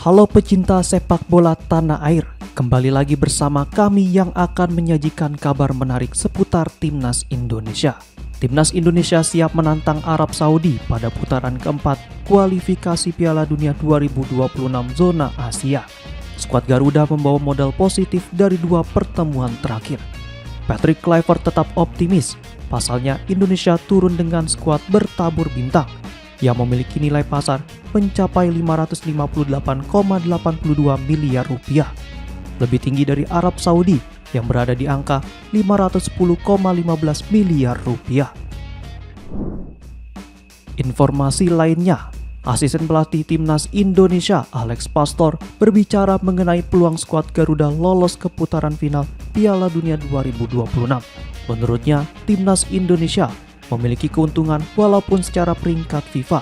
Halo pecinta sepak bola tanah air, kembali lagi bersama kami yang akan menyajikan kabar menarik seputar Timnas Indonesia. Timnas Indonesia siap menantang Arab Saudi pada putaran keempat kualifikasi Piala Dunia 2026 zona Asia. Skuad Garuda membawa modal positif dari dua pertemuan terakhir. Patrick Kluivert tetap optimis, pasalnya Indonesia turun dengan skuad bertabur bintang yang memiliki nilai pasar mencapai 558,82 miliar rupiah, lebih tinggi dari Arab Saudi yang berada di angka 510,15 miliar rupiah. Informasi lainnya, asisten pelatih Timnas Indonesia Alex Pastor berbicara mengenai peluang skuad Garuda lolos ke putaran final Piala Dunia 2026. Menurutnya, Timnas Indonesia memiliki keuntungan walaupun secara peringkat FIFA,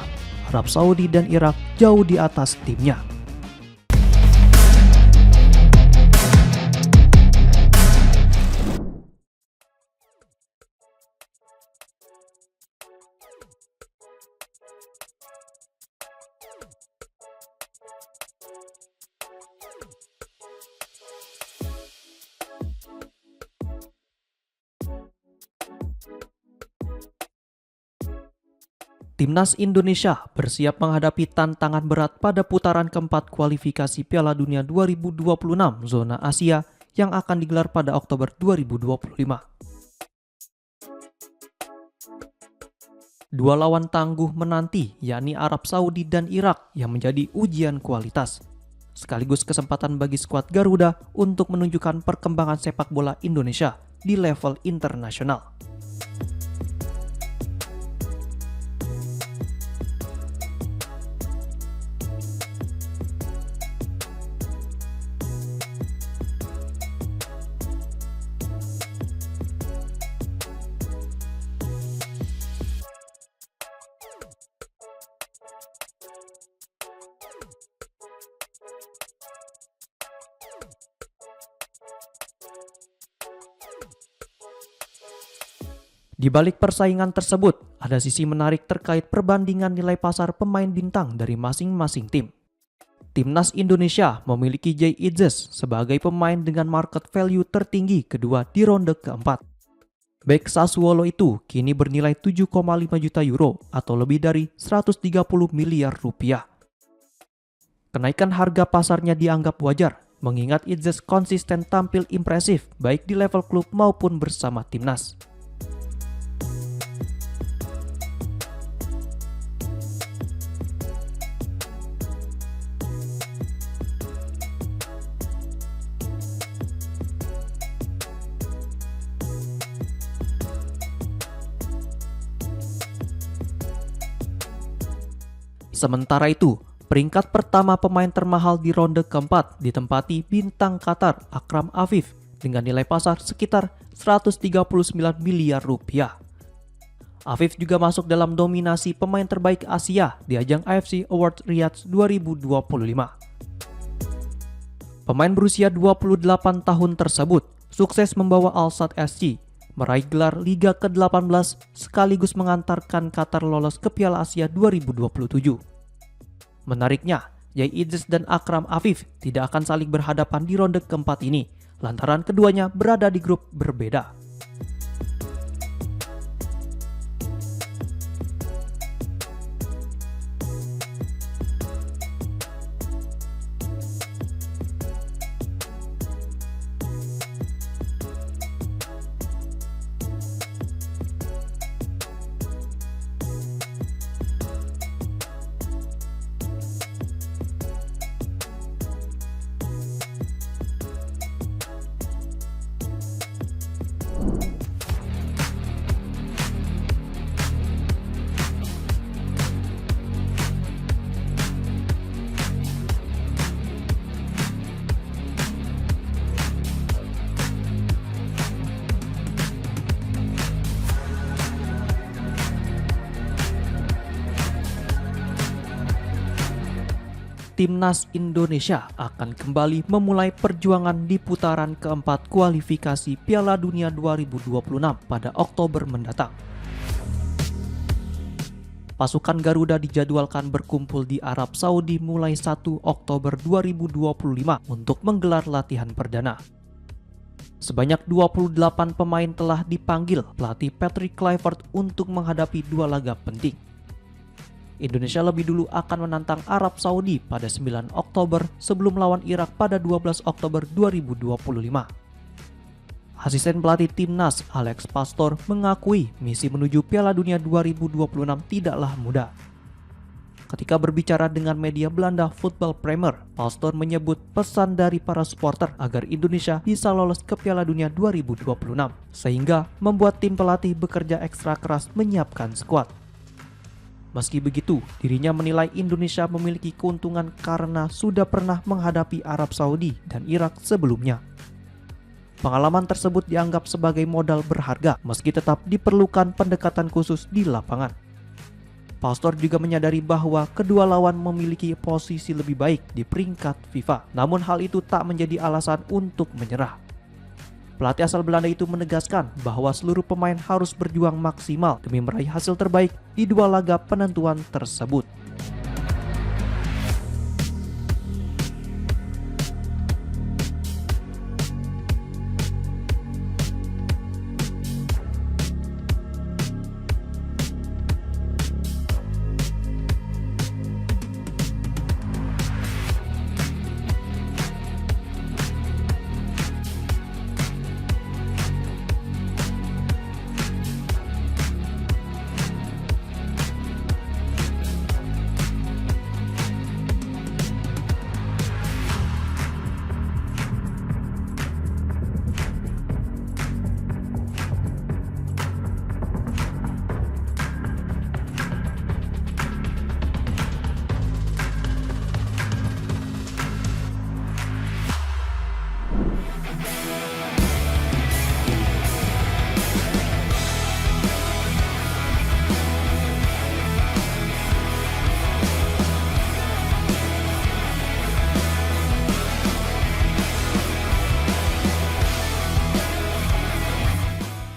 Arab Saudi dan Irak jauh di atas timnya. Timnas Indonesia bersiap menghadapi tantangan berat pada putaran keempat kualifikasi Piala Dunia 2026 zona Asia yang akan digelar pada Oktober 2025. Dua lawan tangguh menanti, yakni Arab Saudi dan Irak, yang menjadi ujian kualitas, sekaligus kesempatan bagi skuad Garuda untuk menunjukkan perkembangan sepak bola Indonesia di level internasional. Di balik persaingan tersebut, ada sisi menarik terkait perbandingan nilai pasar pemain bintang dari masing-masing tim. Timnas Indonesia memiliki Jay Idzes sebagai pemain dengan market value tertinggi kedua di ronde keempat. Bek Sassuolo itu kini bernilai 7,5 juta euro atau lebih dari 130 miliar rupiah. Kenaikan harga pasarnya dianggap wajar, mengingat Idzes konsisten tampil impresif baik di level klub maupun bersama timnas. Sementara itu, peringkat pertama pemain termahal di ronde keempat ditempati bintang Qatar Akram Afif dengan nilai pasar sekitar 139 miliar rupiah. Afif juga masuk dalam dominasi pemain terbaik Asia di ajang AFC Awards Riyadh 2025. Pemain berusia 28 tahun tersebut sukses membawa Al Sadd SC meraih gelar Liga ke-18 sekaligus mengantarkan Qatar lolos ke Piala Asia 2027. Menariknya, Jay Idzes dan Akram Afif tidak akan saling berhadapan di ronde keempat ini, lantaran keduanya berada di grup berbeda. Timnas Indonesia akan kembali memulai perjuangan di putaran keempat kualifikasi Piala Dunia 2026 pada Oktober mendatang. Pasukan Garuda dijadwalkan berkumpul di Arab Saudi mulai 1 Oktober 2025 untuk menggelar latihan perdana. Sebanyak 28 pemain telah dipanggil pelatih Patrick Kluivert untuk menghadapi 2 laga penting. Indonesia lebih dulu akan menantang Arab Saudi pada 9 Oktober sebelum melawan Irak pada 12 Oktober 2025. Asisten pelatih Timnas Alex Pastoor mengakui misi menuju Piala Dunia 2026 tidaklah mudah. Ketika berbicara dengan media Belanda Football Premier, Pastoor menyebut pesan dari para supporter agar Indonesia bisa lolos ke Piala Dunia 2026, sehingga membuat tim pelatih bekerja ekstra keras menyiapkan skuad. Meski begitu, dirinya menilai Indonesia memiliki keuntungan karena sudah pernah menghadapi Arab Saudi dan Irak sebelumnya. Pengalaman tersebut dianggap sebagai modal berharga meski tetap diperlukan pendekatan khusus di lapangan. Pastoor juga menyadari bahwa kedua lawan memiliki posisi lebih baik di peringkat FIFA, namun hal itu tak menjadi alasan untuk menyerah. Pelatih asal Belanda itu menegaskan bahwa seluruh pemain harus berjuang maksimal demi meraih hasil terbaik di 2 laga penentuan tersebut.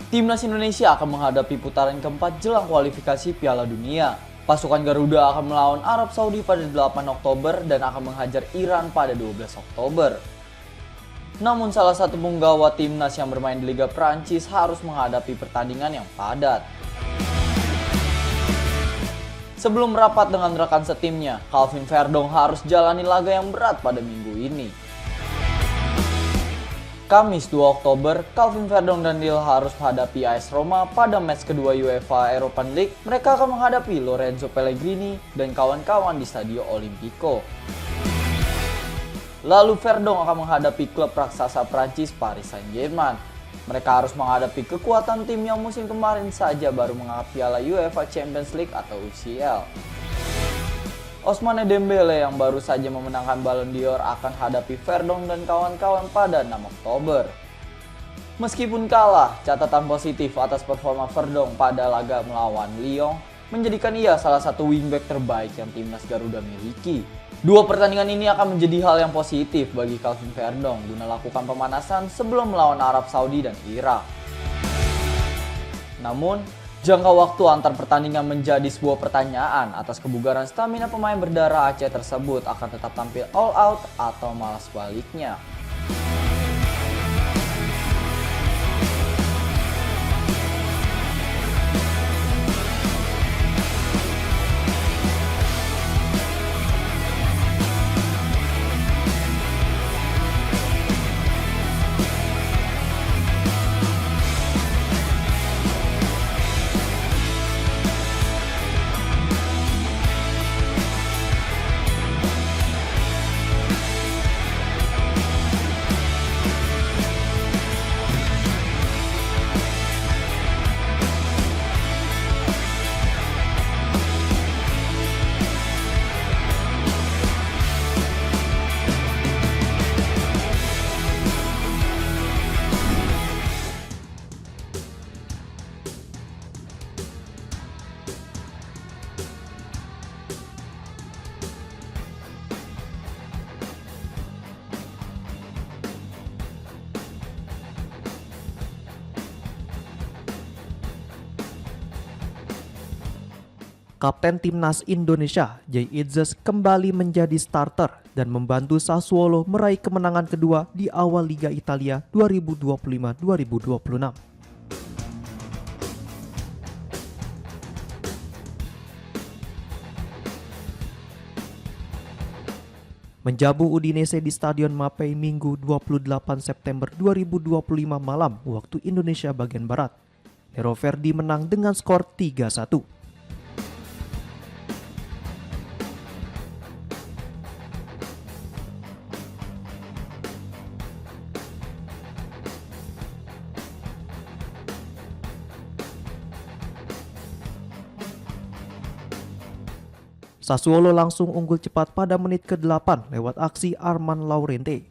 Timnas Indonesia akan menghadapi putaran keempat jelang kualifikasi Piala Dunia. Pasukan Garuda akan melawan Arab Saudi pada 8 Oktober dan akan menghajar Iran pada 12 Oktober. Namun salah satu penggawa timnas yang bermain di Liga Prancis harus menghadapi pertandingan yang padat. Sebelum merapat dengan rekan setimnya, Calvin Verdong harus jalani laga yang berat pada minggu ini. Kamis 2 Oktober, Calvin Verdong dan Lille harus menghadapi AS Roma pada match kedua UEFA Europa League. Mereka akan menghadapi Lorenzo Pellegrini dan kawan-kawan di Stadio Olimpico. Lalu Verdong akan menghadapi klub raksasa Prancis Paris Saint-Germain. Mereka harus menghadapi kekuatan tim yang musim kemarin saja baru mengangkat Piala UEFA Champions League atau UCL. Ousmane Dembele yang baru saja memenangkan Ballon d'Or akan hadapi Verdong dan kawan-kawan pada 6 Oktober. Meskipun kalah, catatan positif atas performa Verdong pada laga melawan Lyon menjadikan ia salah satu wingback terbaik yang timnas Garuda miliki. Dua pertandingan ini akan menjadi hal yang positif bagi Calvin Verdong guna lakukan pemanasan sebelum melawan Arab Saudi dan Irak. Namun, jangka waktu antar pertandingan menjadi sebuah pertanyaan atas kebugaran stamina pemain berdarah Aceh tersebut akan tetap tampil all out atau malah sebaliknya. Kapten Timnas Indonesia, Jay Itzes kembali menjadi starter dan membantu Sassuolo meraih kemenangan kedua di awal Liga Italia 2025-2026. Menjamu Udinese di Stadion Mapei Minggu 28 September 2025 malam waktu Indonesia bagian Barat. Nero Verdi menang dengan skor 3-1. Sassuolo langsung unggul cepat pada menit ke-8 lewat aksi Armand Laurente.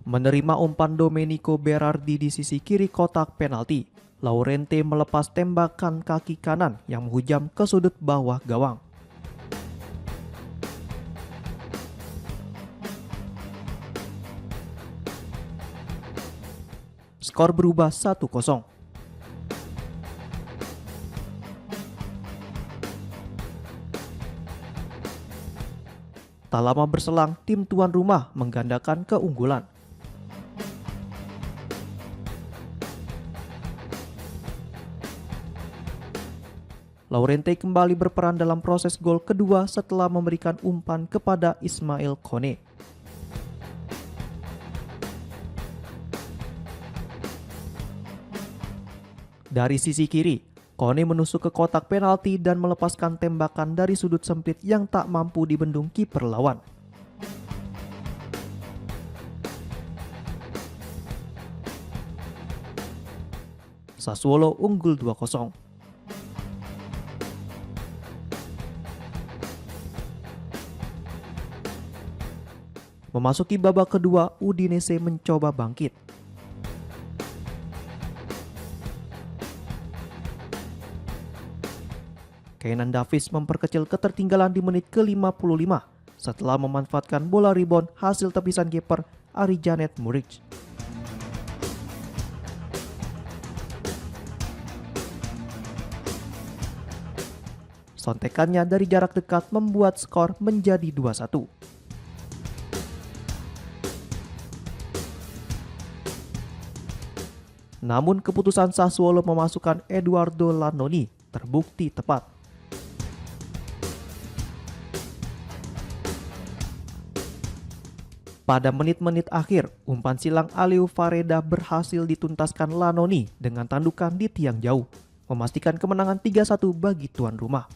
Menerima umpan Domenico Berardi di sisi kiri kotak penalti, Laurente melepas tembakan kaki kanan yang menghujam ke sudut bawah gawang. Skor berubah 1-0. Tak lama berselang, tim tuan rumah menggandakan keunggulan. Laurente kembali berperan dalam proses gol kedua setelah memberikan umpan kepada Ismail Kone. Dari sisi kiri, Kone menusuk ke kotak penalti dan melepaskan tembakan dari sudut sempit yang tak mampu dibendung kiper lawan. Sassuolo unggul 2-0. Memasuki babak kedua, Udinese mencoba bangkit. Kenan Davis memperkecil ketertinggalan di menit ke-55 setelah memanfaatkan bola rebound hasil tepisan kiper Ari Janet Muric. Sontekannya dari jarak dekat membuat skor menjadi 2-1. Namun keputusan Sassuolo memasukkan Eduardo Lannoni terbukti tepat. Pada menit-menit akhir, umpan silang Aleu Fareda berhasil dituntaskan Lannoni dengan tandukan di tiang jauh, memastikan kemenangan 3-1 bagi tuan rumah.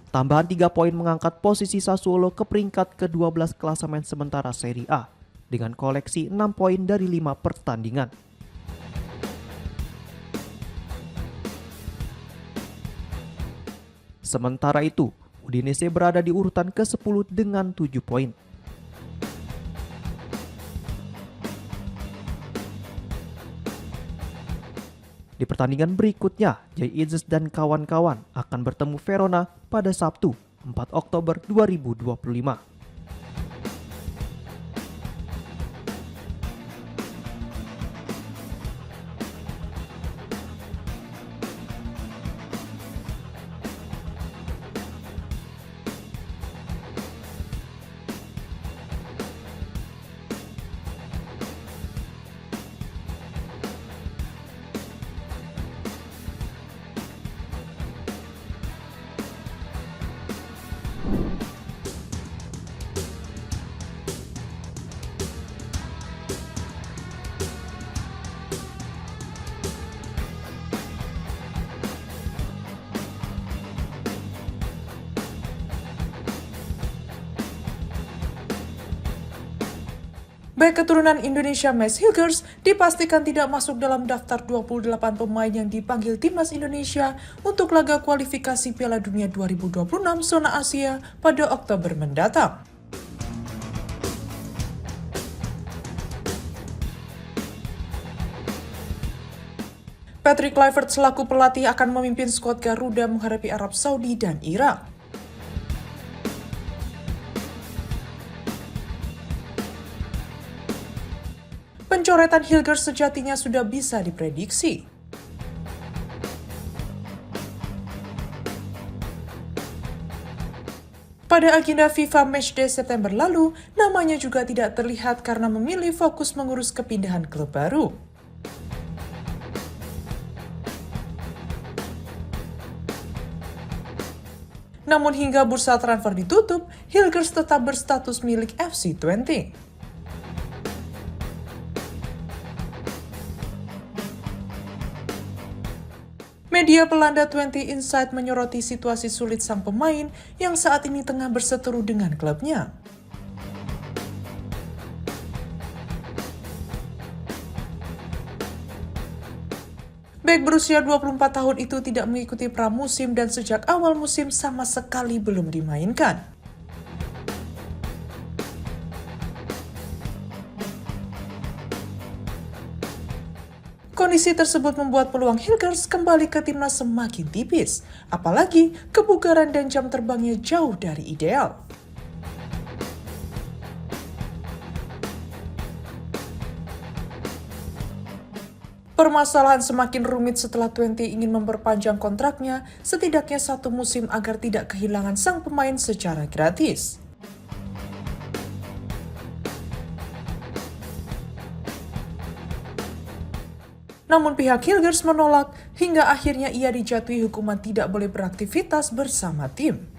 Tambahan 3 poin mengangkat posisi Sassuolo ke peringkat ke-12 klasemen sementara Serie A dengan koleksi 6 poin dari 5 pertandingan. Sementara itu, Udinese berada di urutan ke-10 dengan 7 poin. Di pertandingan berikutnya, Jay Itzes dan kawan-kawan akan bertemu Verona pada Sabtu, 4 Oktober 2025. Bek keturunan Indonesia Mads Hilgers dipastikan tidak masuk dalam daftar 28 pemain yang dipanggil Timnas Indonesia untuk laga kualifikasi Piala Dunia 2026 zona Asia pada Oktober mendatang. Patrick Kluivert selaku pelatih akan memimpin skuad Garuda menghadapi Arab Saudi dan Irak. Pencoretan Hilgers sejatinya sudah bisa diprediksi. Pada agenda FIFA Matchday September lalu, namanya juga tidak terlihat karena memilih fokus mengurus kepindahan klub baru. Namun hingga bursa transfer ditutup, Hilgers tetap berstatus milik FC Twente. Media Belanda Twente Insight menyoroti situasi sulit sang pemain yang saat ini tengah berseteru dengan klubnya. Bek berusia 24 tahun itu tidak mengikuti pramusim dan sejak awal musim sama sekali belum dimainkan. Kondisi tersebut membuat peluang Hilgers kembali ke timnas semakin tipis, apalagi kebugaran dan jam terbangnya jauh dari ideal. Permasalahan semakin rumit setelah Twente ingin memperpanjang kontraknya setidaknya 1 musim agar tidak kehilangan sang pemain secara gratis. Namun pihak Hilgers menolak hingga akhirnya ia dijatuhi hukuman tidak boleh beraktivitas bersama tim.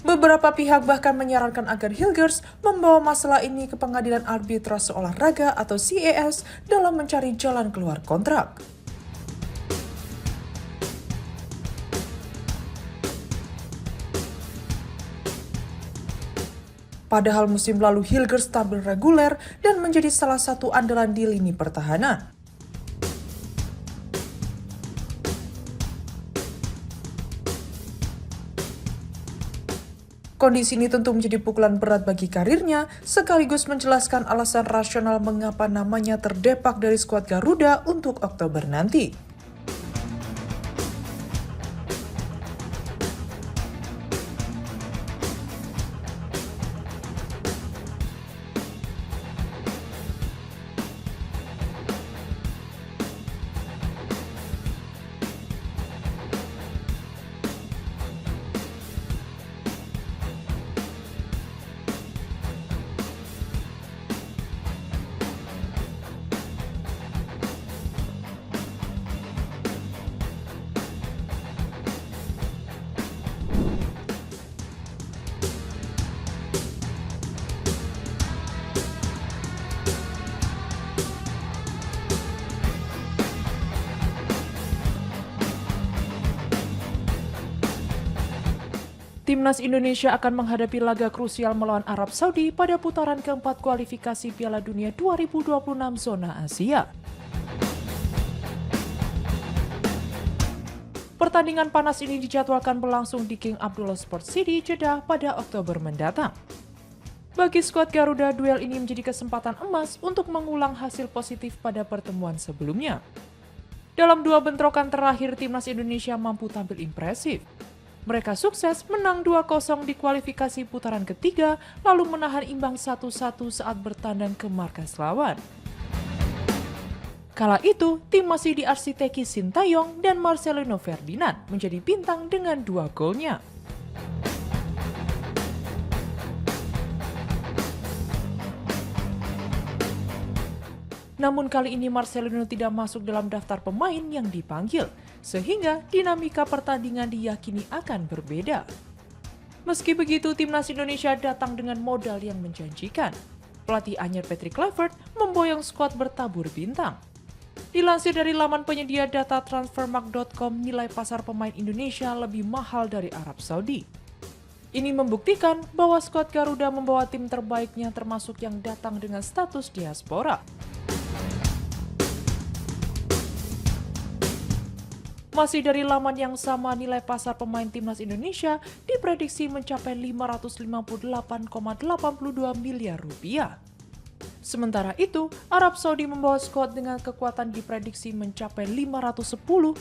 Beberapa pihak bahkan menyarankan agar Hilgers membawa masalah ini ke Pengadilan Arbitrase Olahraga atau CAS dalam mencari jalan keluar kontrak. Padahal musim lalu Hilgers tampil reguler dan menjadi salah satu andalan di lini pertahanan. Kondisi ini tentu menjadi pukulan berat bagi karirnya, sekaligus menjelaskan alasan rasional mengapa namanya terdepak dari skuad Garuda untuk Oktober nanti. Timnas Indonesia akan menghadapi laga krusial melawan Arab Saudi pada putaran keempat kualifikasi Piala Dunia 2026 zona Asia. Pertandingan panas ini dijadwalkan berlangsung di King Abdullah Sports City, Jeddah pada Oktober mendatang. Bagi skuad Garuda, duel ini menjadi kesempatan emas untuk mengulang hasil positif pada pertemuan sebelumnya. Dalam 2 bentrokan terakhir, Timnas Indonesia mampu tampil impresif. Mereka sukses menang 2-0 di kualifikasi putaran ketiga, lalu menahan imbang 1-1 saat bertandang ke markas lawan. Kala itu, tim masih diarsiteki Sintayong dan Marcelino Ferdinand menjadi bintang dengan 2 golnya. Namun kali ini Marcelino tidak masuk dalam daftar pemain yang dipanggil, sehingga dinamika pertandingan diyakini akan berbeda. Meski begitu, Timnas Indonesia datang dengan modal yang menjanjikan. Pelatih anyar Patrick Kluivert memboyong skuad bertabur bintang. Dilansir dari laman penyedia data transfermarkt.com, nilai pasar pemain Indonesia lebih mahal dari Arab Saudi. Ini membuktikan bahwa skuad Garuda membawa tim terbaiknya termasuk yang datang dengan status diaspora. Masih dari laman yang sama, nilai pasar pemain timnas Indonesia diprediksi mencapai 558,82 miliar rupiah. Sementara itu, Arab Saudi membawa skuad dengan kekuatan diprediksi mencapai 510,15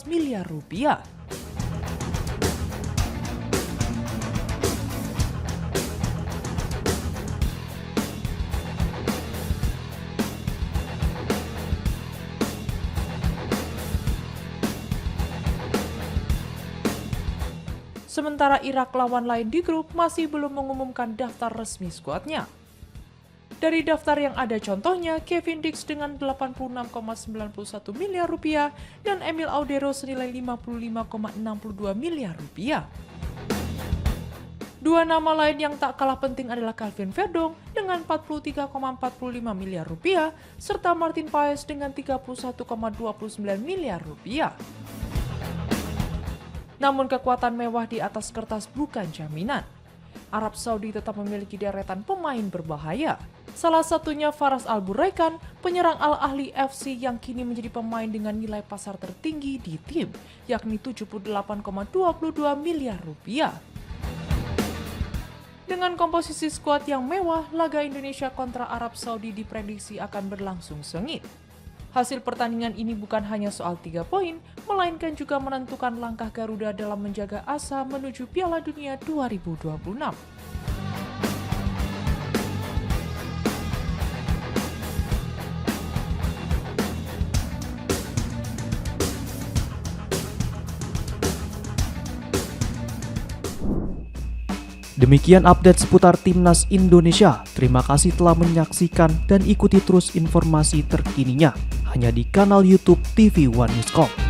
miliar rupiah. Sementara Irak lawan lain di grup masih belum mengumumkan daftar resmi skuadnya. Dari daftar yang ada contohnya, Kevin Dix dengan 86,91 miliar rupiah dan Emil Audero senilai 55,62 miliar rupiah. Dua nama lain yang tak kalah penting adalah Calvin Verdong dengan 43,45 miliar rupiah serta Martin Paes dengan 31,29 miliar rupiah. Namun kekuatan mewah di atas kertas bukan jaminan. Arab Saudi tetap memiliki deretan pemain berbahaya. Salah satunya Faras Al-Buraikan, penyerang Al-Ahli FC yang kini menjadi pemain dengan nilai pasar tertinggi di tim, yakni 78,22 miliar rupiah. Dengan komposisi skuad yang mewah, laga Indonesia kontra Arab Saudi diprediksi akan berlangsung sengit. Hasil pertandingan ini bukan hanya soal 3 poin, melainkan juga menentukan langkah Garuda dalam menjaga asa menuju Piala Dunia 2026. Demikian update seputar Timnas Indonesia. Terima kasih telah menyaksikan dan ikuti terus informasi terkininya hanya di kanal YouTube TV One Newscom.